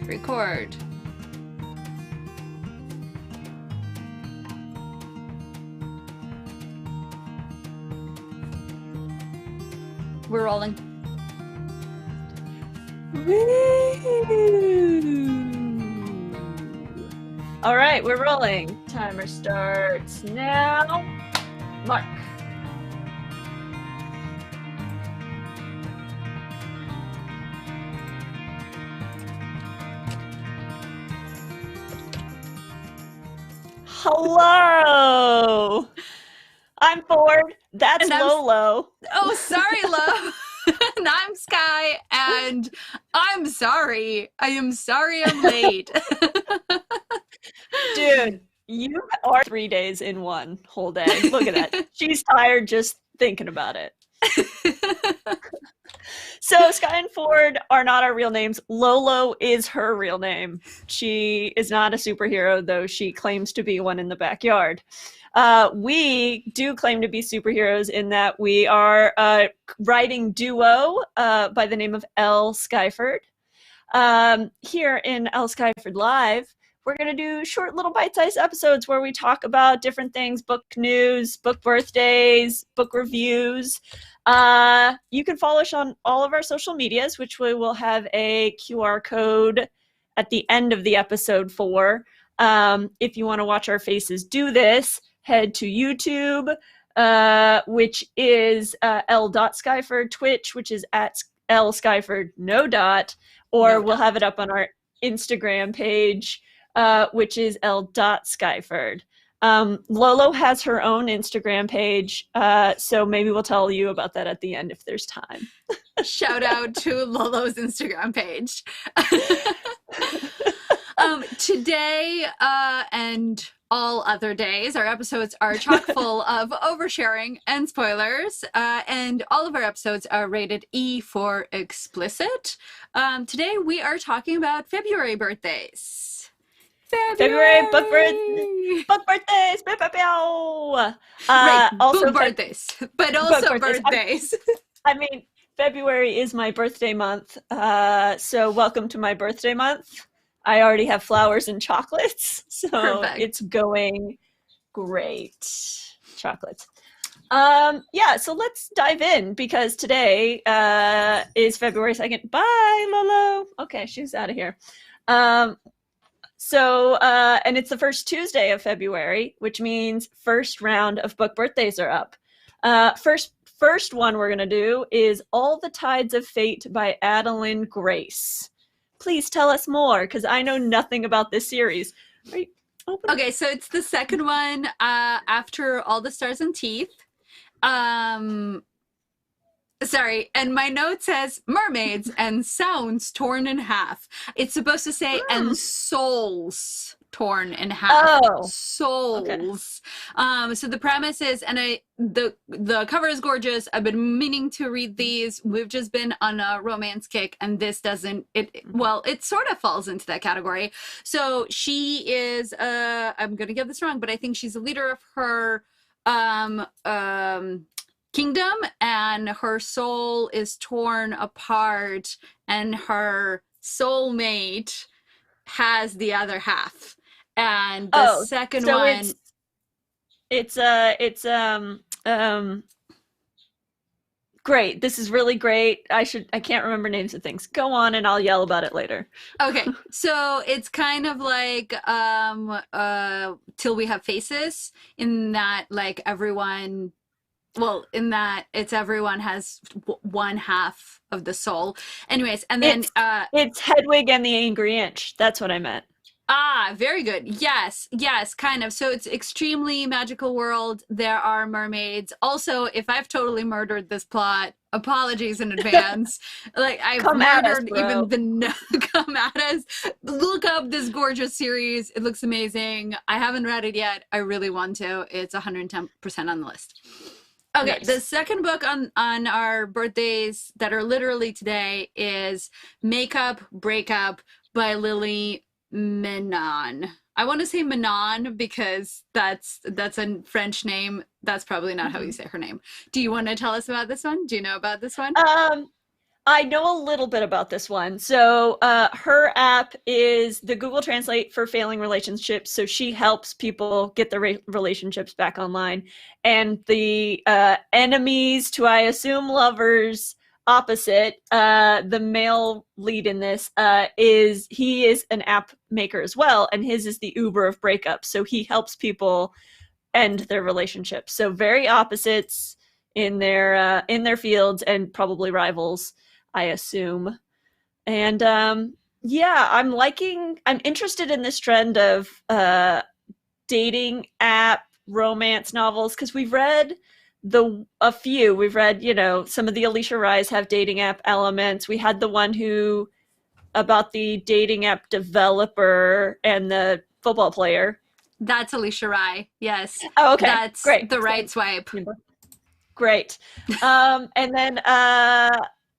Record. We're rolling. Woo! All right, we're rolling. Timer starts now. Mark. Hello. I'm Ford. That's Lolo. Oh, sorry, love. And I'm Sky, and I'm sorry. I am sorry I'm late. Dude, you are 3 days in one whole day. Look at that. She's tired just thinking about it. So Sky and Ford are not our real names. Lolo is her real name. She is not a superhero, though she claims to be one in the backyard. We do claim to be superheroes in that we are a writing duo by the name of L.Skyford. Here in L.Skyford Live, we're going to do short little bite-sized episodes where we talk about different things, book news, book birthdays, book reviews. You can follow us on all of our social medias, which we will have a QR code at the end of the episode for. If you want to watch our faces do this, head to YouTube, which is L.Skyford, Twitch, which is at L.Skyford, no dot, or we'll have it up on our Instagram page, which is L.Skyford. Lolo has her own Instagram page, so maybe we'll tell you about that at the end if there's time. Shout out to Lolo's Instagram page. Today and all other days, our episodes are chock full of oversharing and spoilers, and all of our episodes are rated E for explicit. Today we are talking about February birthdays. February book birthdays. Right, also book birthdays, but also birthdays. I mean, February is my birthday month, so welcome to my birthday month. I already have flowers and chocolates, so Perfect. It's going great. Chocolates. So let's dive in because today is February 2nd. Bye, Lolo. Okay, she's out of here. And it's the first Tuesday of February, which means first round of book birthdays are up. First one we're going to do is All the Tides of Fate by Adeline Grace. Please tell us more, because I know nothing about this series. Okay, so it's the second one after All the Stars and Teeth. Sorry, and my note says mermaids and sounds torn in half. It's supposed to say and souls torn in half. Oh, souls. Okay. So the premise is, and the cover is gorgeous. I've been meaning to read these. We've just been on a romance kick, and this doesn't. It sort of falls into that category. So she is. I'm gonna get this wrong, but I think she's a leader of her kingdom, and her soul is torn apart, and her soulmate has the other half. And the second one, it's great. This is really great. I can't remember names of things. Go on, and I'll yell about it later. Okay, so it's kind of like Till We Have Faces, in that like everyone. Well, in that everyone has one half of the soul. Anyways, and then it's Hedwig and the Angry Inch. That's what I meant. Ah, very good. Yes, kind of. So it's extremely magical world. There are mermaids. Also, if I've totally murdered this plot, apologies in advance. Like I've murdered even come at us. Look up this gorgeous series. It looks amazing. I haven't read it yet. I really want to. It's 110% on the list. Okay, nice. The second book on our birthdays that are literally today is Makeup Breakup by Lily Menon. I want to say Menon because that's a French name. That's probably not how you say her name. Do you want to tell us about this one? Do you know about this one? I know a little bit about this one. So, her app is the Google Translate for failing relationships. So she helps people get their relationships back online. And the enemies to, I assume, lovers opposite, the male lead in this he is an app maker as well, and his is the Uber of breakups. So he helps people end their relationships. So very opposites in their fields and probably rivals, I assume. And yeah, I'm interested in this trend of dating app romance novels because we've read a few. We've read, some of the Alicia Rise have dating app elements. We had the one who about the dating app developer and the football player. That's Alicia Rye. Yes. Oh, okay. That's great. The Right Swipe. Great. And then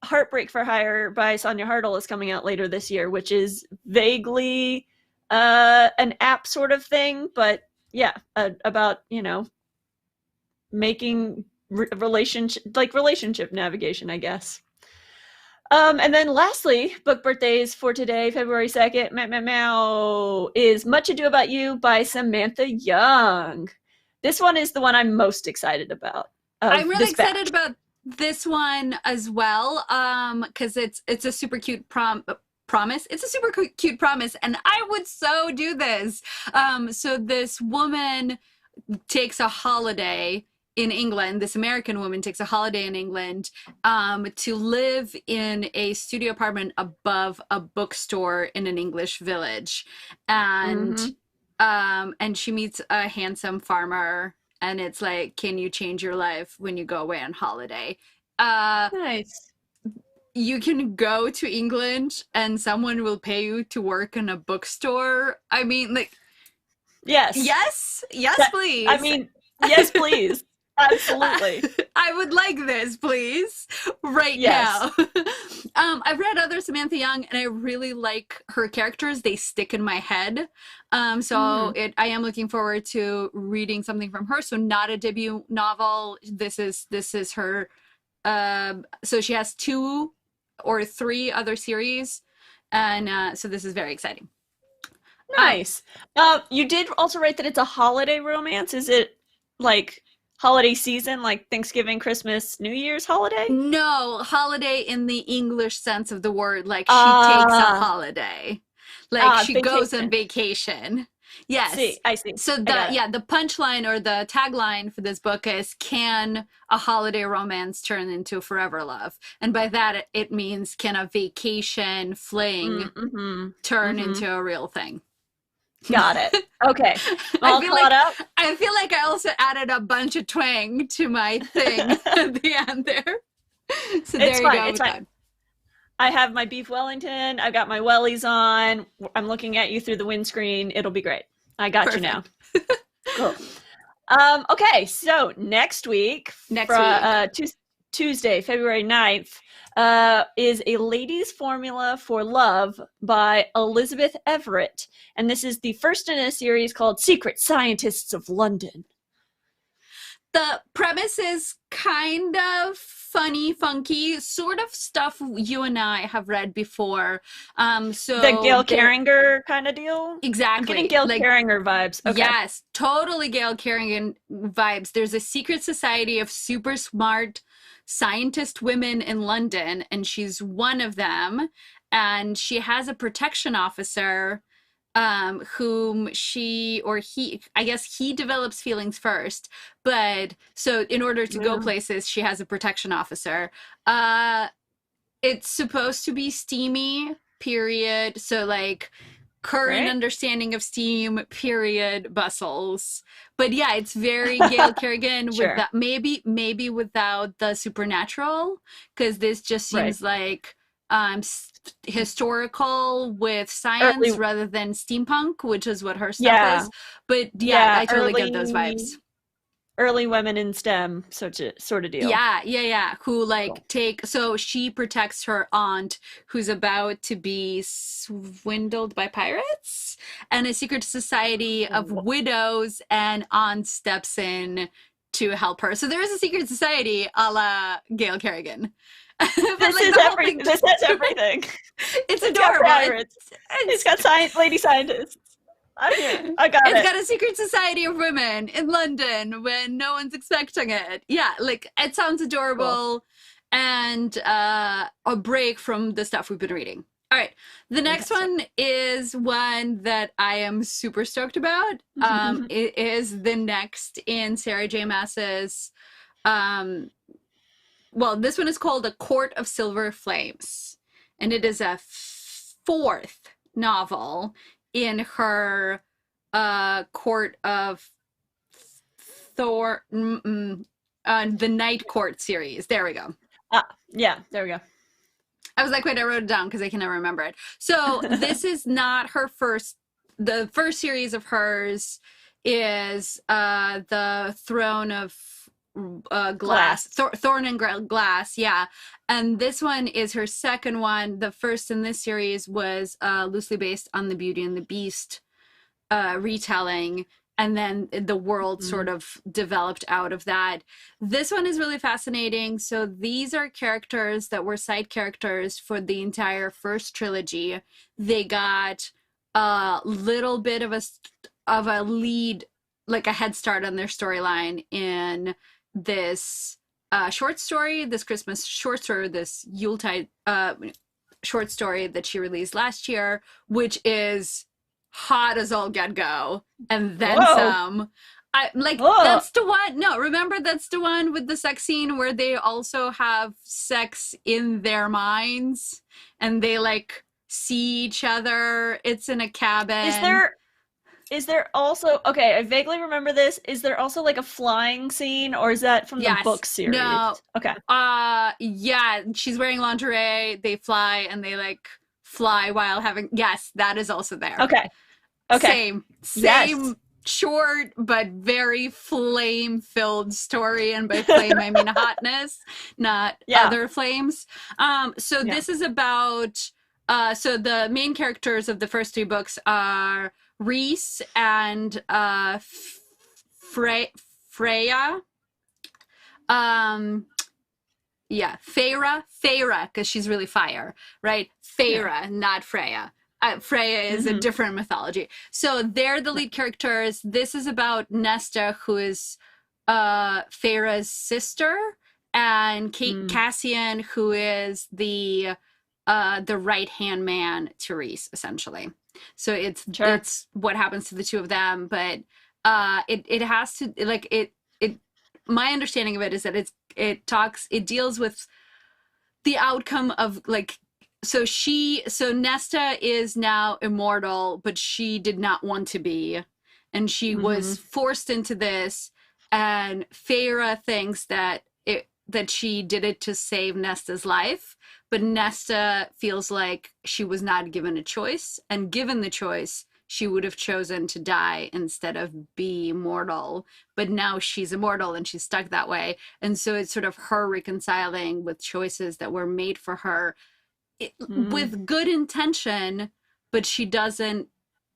Heartbreak for Hire by Sonia Hartle is coming out later this year, which is vaguely an app sort of thing, but yeah, about, making relationship navigation, I guess. And then lastly, book birthdays for today, February 2nd, is Much Ado About You by Samantha Young. This one is the one I'm most excited about. I'm really excited about this one as well, because it's a super cute promise. It's a super cute promise, and I would so do this. So this woman takes a holiday in England. This American woman takes a holiday in England to live in a studio apartment above a bookstore in an English village, and she meets a handsome farmer. And it's like, can you change your life when you go away on holiday? Nice. You can go to England and someone will pay you to work in a bookstore. I mean, like, yes, please. I mean, yes, please. Absolutely. I would like this, please, right now. I've read other Samantha Young, and I really like her characters. They stick in my head. I am looking forward to reading something from her. So not a debut novel. This is her. So she has 2 or 3 other series, and so this is very exciting. Nice. You did also write that it's a holiday romance. Is it like holiday season, like Thanksgiving, Christmas, New Year's holiday? No, holiday in the English sense of the word, like she takes a holiday. Like she goes on vacation. Yes. I see. So the punchline or the tagline for this book is, can a holiday romance turn into forever love? And by that it means, can a vacation fling turn into a real thing? Got it. Okay. All caught up. I feel like I also added a bunch of twang to my thing at the end there. So there you go. It's fine. I have my beef Wellington. I've got my wellies on. I'm looking at you through the windscreen. It'll be great. I got you now. Cool. Okay, so next week, Tuesday, February 9th, is A Lady's Formula for Love by Elizabeth Everett. And this is the first in a series called Secret Scientists of London. The premise is kind of funny, funky, sort of stuff you and I have read before. So the Gail Carringer kind of deal? Exactly. I'm getting Gail Carringer vibes. Okay. Yes, totally Gail Carringer vibes. There's a secret society of super smart scientist women in London, and she's one of them. And she has a protection officer whom he develops feelings first. But so in order to go places, she has a protection officer. It's supposed to be steamy, period. So like current understanding of steam, period, bustles. But yeah, it's very Gail Kerrigan with that, maybe without the supernatural, because this just seems like historical with science rather than steampunk, which is what her stuff is. But I totally get those vibes. Early women in STEM, sort of deal. Yeah. Who so she protects her aunt who's about to be swindled by pirates, and a secret society of widows and aunt steps in to help her. So there is a secret society a la Gail Kerrigan. But This like is the whole thing, This has everything. it's It's got adorable. pirates. It's got lady scientists. I'm here. I got It's it. got a secret society of women in London when no one's expecting it. Yeah, like it sounds adorable, Cool. and a break from the stuff we've been reading. All right, the next Fantastic. one is one that I am super stoked about. It is the next in Sarah J. Maas's. Well, this one is called A Court of Silver Flames, and it is a fourth novel in her Court of the Night Court series. There we go. Yeah, there we go. I was like, wait, I wrote it down because I can never remember it. So this is not her first. The first series of hers is the Throne of Glass. Thorn and Glass, yeah. And this one is her second one. The first in this series was loosely based on the Beauty and the Beast retelling, and then the world sort of developed out of that. This one is really fascinating. So these are characters that were side characters for the entire first trilogy. They got a little bit of a lead, like a head start on their storyline in this short story, this Christmas short story, this Yuletide short story that she released last year, which is hot as all get go, and then some. That's the one. No, remember, that's the one with the sex scene where they also have sex in their minds and they like see each other. It's in a cabin. Is there also, okay, I vaguely remember this. Is there also like a flying scene, or is that from the book series? No. Okay. Yeah, she's wearing lingerie, they fly, and they like fly while having, yes, that is also there. Okay. Same yes. Short but very flame-filled story, and by flame I mean hotness, not other flames. This is about so the main characters of the first three books are Reese and Freya. Feyre, because she's really fire, right? Feyre, not Freya. Freya is a different mythology. So they're the lead characters. This is about Nesta, who is Feyre's sister, and Cassian, who is the right-hand man to Reese, essentially. So it's what happens to the two of them, but it has to, like, it my understanding of it is that it deals with the outcome of, like, so Nesta is now immortal, but she did not want to be, and she was forced into this, and Feyre thinks that she did it to save Nesta's life, but Nesta feels like she was not given a choice, and given the choice, she would have chosen to die instead of be immortal. But now she's immortal and she's stuck that way. And so it's sort of her reconciling with choices that were made for her with good intention, but she doesn't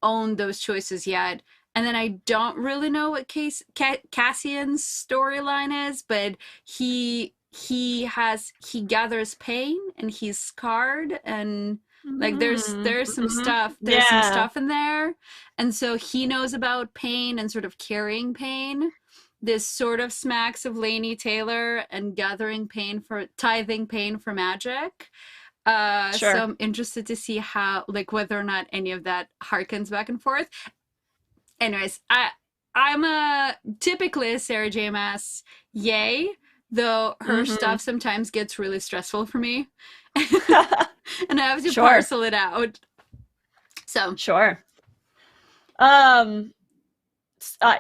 own those choices yet. And then I don't really know what Cassian's storyline is, but he gathers pain and he's scarred, and like there's some stuff some stuff in there, and so he knows about pain and sort of carrying pain. This sort of smacks of Laini Taylor and tithing pain for magic. So I'm interested to see how, like, whether or not any of that harkens back and forth. Anyways, I'm typically a Sarah J. Maas yay, though her stuff sometimes gets really stressful for me. And I have to parcel it out. So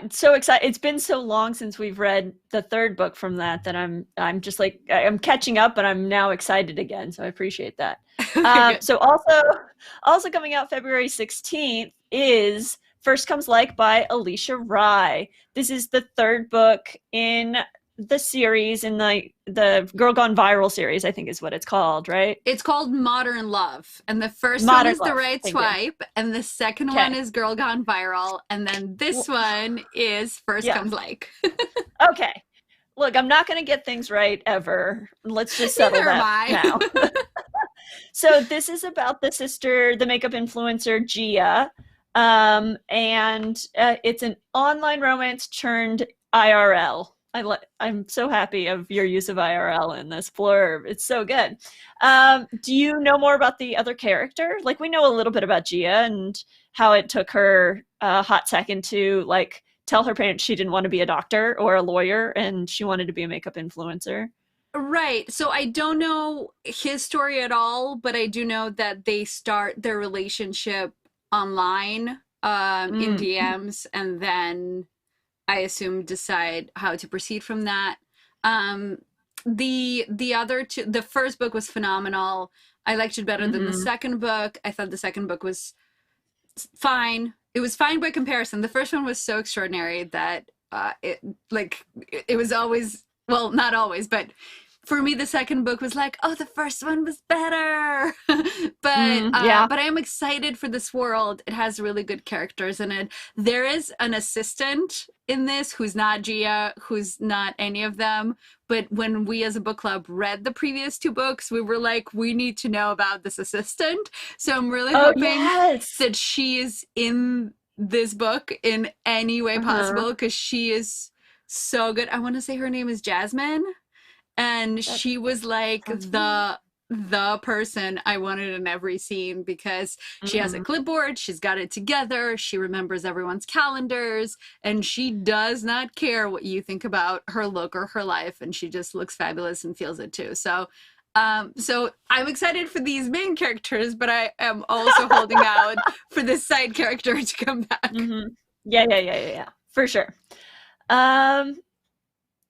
so excited. It's been so long since we've read the third book from that I'm just like, I'm catching up, and I'm now excited again. So I appreciate that. So also coming out February 16th is First Comes Like by Alicia Rye. This is the third book in the series, in the Girl Gone Viral series, I think is what it's called, right? It's called Modern Love, and the first one is The Right Swipe, and the second one is Girl Gone Viral, and then this one is First Comes Like. Okay. look, I'm not going to get things right ever. Let's just settle Neither am that I. now. So this is about the sister, the makeup influencer Gia, and it's an online romance turned IRL. I'm so happy of your use of IRL in this blurb. It's so good. Do you know more about the other character? Like, we know a little bit about Gia and how it took her a hot second to like tell her parents she didn't want to be a doctor or a lawyer and she wanted to be a makeup influencer. Right. So I don't know his story at all, but I do know that they start their relationship online, in Mm. DMs, and then I assume decide how to proceed from that. Um, the other two, the first book was phenomenal. I liked it better than the Mm-hmm. second book. I thought the second book was fine. It was fine by comparison. The first one was so extraordinary that it was always, well, not always, but for me the second book was like, oh, the first one was better. Yeah. But I am excited for this world. It has really good characters in it. There is an assistant in this who's not Gia, who's not any of them, but when we as a book club read the previous two books, we were like, we need to know about this assistant. So I'm really Oh, hoping yes. that she is in this book in any way Uh-huh. possible, because she is so good. I want to say her name is Jasmine, and That she was like sounds familiar. the person I wanted in every scene, because she has a Mm-hmm. clipboard, she's got it together, she remembers everyone's calendars, and she does not care what you think about her look or her life, and she just looks fabulous and feels it too. So I'm excited for these main characters, but I am also holding out for this side character to come back. Mm-hmm. Yeah. For sure. Um,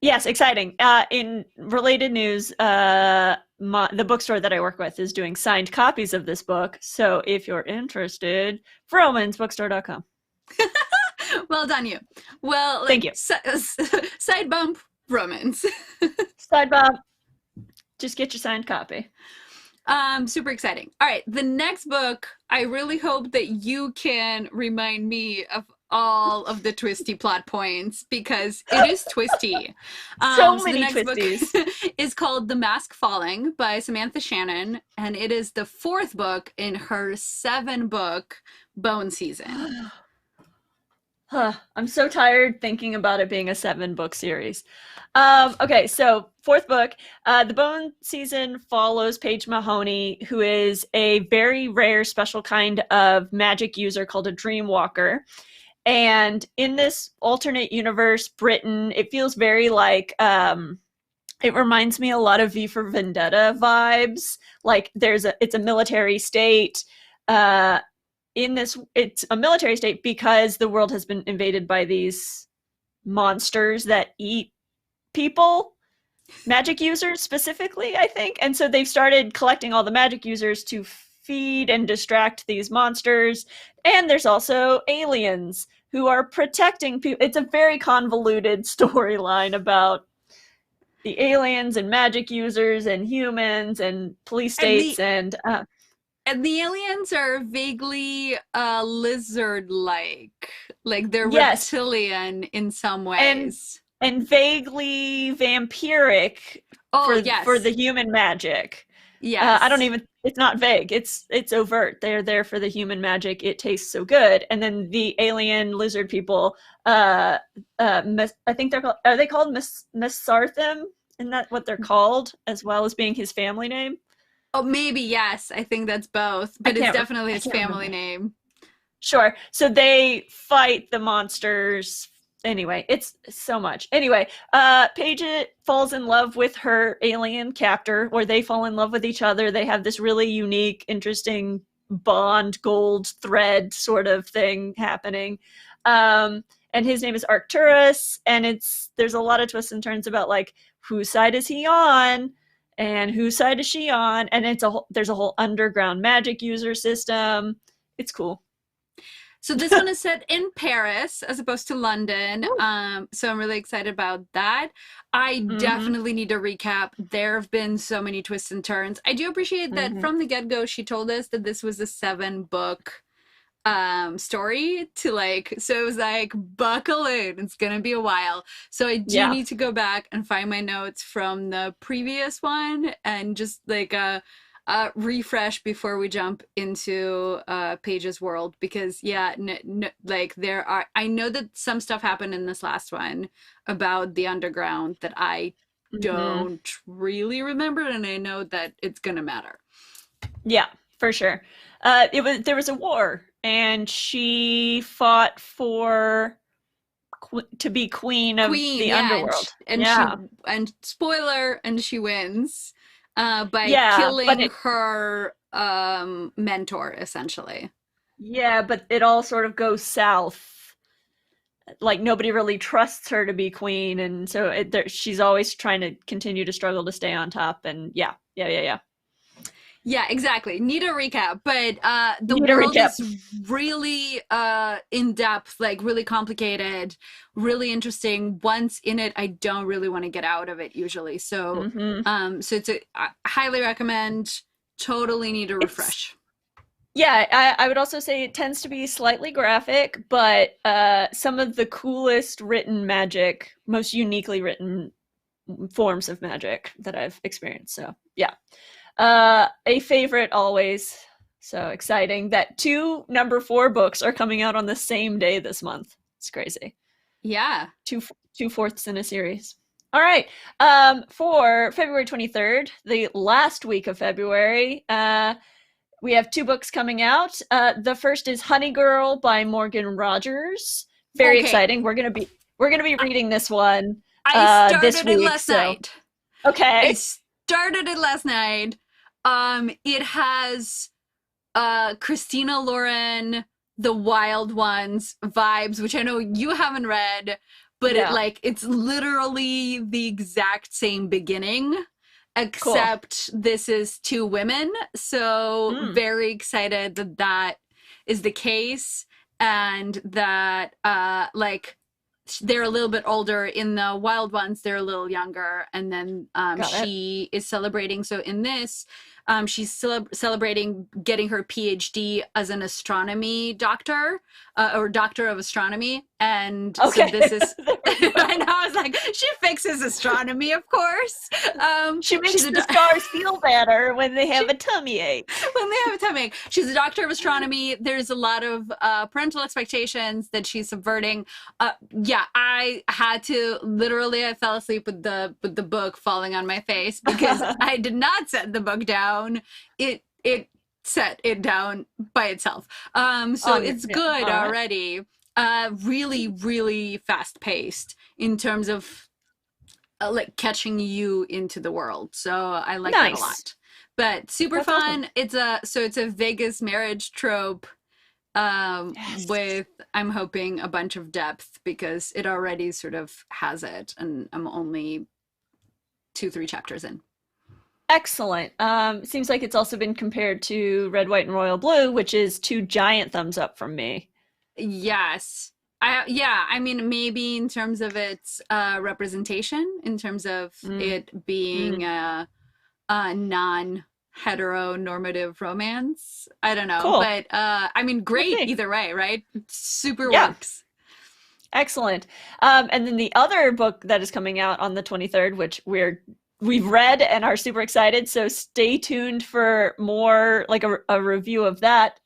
yes, exciting. In related news, the bookstore that I work with is doing signed copies of this book. So if you're interested, romansbookstore.com. Well done, you. Well, Thank like you. side bump romance. Side Bob, just get your signed copy. Super exciting. All right, the next book, I really hope that you can remind me of all of the twisty plot points, because it is twisty. So So the many next book twisties. is called The Mask Falling by Samantha Shannon, and it is the fourth book in her 7-book Bone season. Huh, I'm so tired thinking about it being a 7-book series. Okay, so fourth book. The Bone season follows Paige Mahoney, who is a very rare, special kind of magic user called a Dreamwalker. And in this alternate universe, Britain, it feels very like it reminds me a lot of V for Vendetta vibes. Like it's a military state. It's a military state because the world has been invaded by these monsters that eat people, magic users specifically, I think. And so they've started collecting all the magic users to feed and distract these monsters. And there's also aliens who are protecting people. It's a very convoluted storyline about the aliens and magic users and humans and police And states and the aliens are vaguely lizard-like. Like they're yes, reptilian in some and ways. vaguely vampiric Oh, for the yes. human magic. I don't Yes. even. It's not vague. It's overt. They're there for the human magic. It tastes so good. And then the alien lizard people. I think they're called. Are they called Mesarthim? Isn't that what they're called? As well as being his family name. Oh, maybe yes. I think that's both, I but it's can't. definitely I his can't family remember. name. Sure. So they fight the monsters. Anyway, it's so much. Anyway, Paige falls in love with her alien captor, or they fall in love with each other. They have this really unique, interesting bond, gold thread sort of thing happening. And his name is Arcturus, and there's a lot of twists and turns about like whose side is he on and whose side is she on, and there's a whole underground magic user system. It's cool. So this one is set in Paris as opposed to London. So I'm really excited about that. I Mm-hmm. definitely need a recap. There have been so many twists and turns. I do appreciate that Mm-hmm. from the get-go she told us that this was a 7-book story to like, so it was like buckle in, it's gonna be a while. So I do Yeah. need to go back and find my notes from the previous one and just like refresh before we jump into Paige's world, because yeah, like there are, I know that some stuff happened in this last one about the underground that I Hmm. don't really remember, and I know that it's gonna matter. Yeah, for sure. There was a war, and she fought for to be queen of Queen, the yeah, underworld. and she, Yeah, and spoiler, and she wins by yeah, killing her mentor essentially. but it all sort of goes south. Like nobody really trusts her to be queen, and so she's always trying to continue to struggle to stay on top. And yeah. Yeah, exactly. Need a recap, but the Need a world recap. is really in depth, like really complicated, really interesting. Once in it, I don't really want to get out of it usually. So Hmm. so it's a, I highly recommend. Totally need a It's refresh. Yeah, I would also say it tends to be slightly graphic, but some of the coolest written magic, most uniquely written forms of magic that I've experienced. So yeah, a favorite always. So exciting that two number 4 books are coming out on the same day this month. It's crazy. Yeah. Two fourths in a series. All right. For February 23rd, the last week of February, we have 2 books coming out. The first is Honey Girl by Morgan Rogers. Very Okay. exciting. We're gonna be reading this one I this started it week. last So night. I okay. started it last night. It has Christina Lauren, The Wild Ones vibes, which I know you haven't read, but Yeah. it's literally the exact same beginning, Cool. except this is 2 women. So Mm, very excited that that is the case, and that they're a little bit older. In the Wild Ones they're a little younger, and then got it. she is celebrating, so in this she's celebrating getting her PhD as an astronomy doctor, or doctor of astronomy. And so Okay. this is, There we I know, go. I was like, she fixes astronomy, of course. She She's makes a the stars feel better when they have she a tummy ache. when they have a tummy. She's a doctor of astronomy. There's a lot of parental expectations that she's subverting. Yeah, I had to literally. I fell asleep with the book falling on my face because I did not set the book down. It set it down by itself. So On your, it's yeah. good All right. already. Really, really fast paced in terms of like catching you into the world. So I like that a Nice. lot. But super That's awesome. fun. It's a Vegas marriage trope Yes. with, I'm hoping, a bunch of depth, because it already sort of has it, and I'm only 2 3 chapters in. Excellent. Seems like it's also been compared to Red, White, and Royal Blue, which is 2 giant thumbs up from me. Yes. Yeah, I mean, maybe in terms of its representation, in terms of Mm, it being mm, a non heteronormative romance. I don't know, cool. but I mean, We'll great see. either way, right? Super Yeah, works. excellent. And then the other book that is coming out on the 23rd, which we've read and are super excited, so stay tuned for more, like a review of that.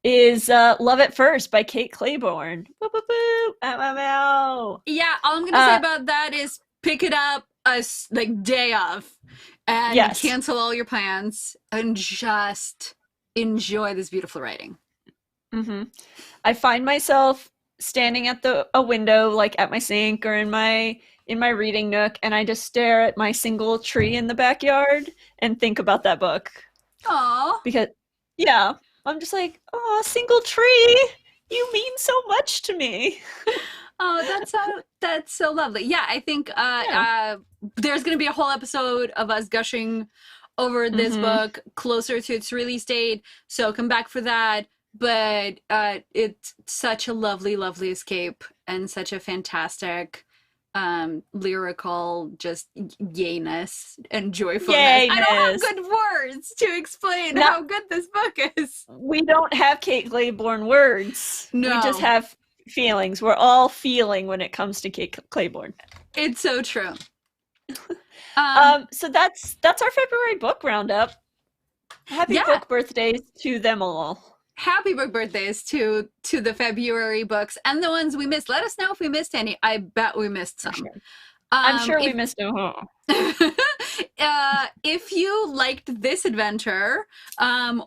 Is Love at First by Kate Claiborne. Boo, boo, boo. Ow, ow, ow. Yeah, all I'm gonna say Uh, about that is pick it up a like day of, and yes. cancel all your plans and just enjoy this beautiful writing. Hmm. I find myself standing at a window, like at my sink or in my reading nook, and I just stare at my single tree in the backyard and think about that book. Oh, Because yeah, I'm just like, oh, single tree, you mean so much to me. oh, that's so lovely. Yeah, I think Yeah. there's gonna be a whole episode of us gushing over this Hmm. book closer to its release date. So come back for that. But it's such a lovely, lovely escape, and such a fantastic lyrical just yayness and joyfulness. I don't have Yayness. good words to explain No, how good this book is. we don't have Kate Clayborn words. We just No, have feelings. We're all feeling when it comes to Kate Clayborn. it's so true. Um, So that's our February book roundup. Happy yeah, book birthdays to them all. happy book birthdays to the February books and the ones we missed. Let us know if we missed any. I bet we missed For some. sure. I'm sure we If missed them. if you liked this adventure,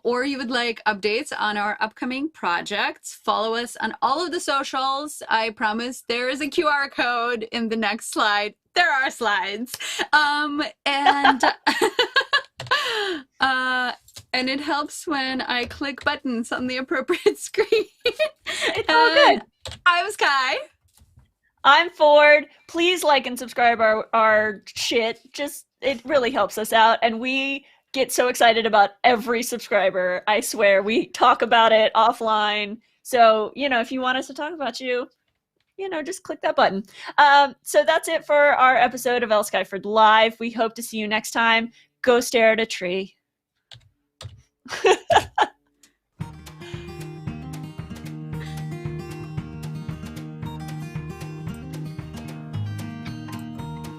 or you would like updates on our upcoming projects, follow us on all of the socials. I promise there is a QR code in the next slide. There are slides. And and it helps when I click buttons on the appropriate screen. It's all good. I was Kai. I'm Ford. Please like and subscribe our shit. Just it really helps us out, and we get so excited about every subscriber. I swear, we talk about it offline. So if you want us to talk about you, just click that button. So that's it for our episode of L.Skyford Live. We hope to see you next time. Go stare at a tree.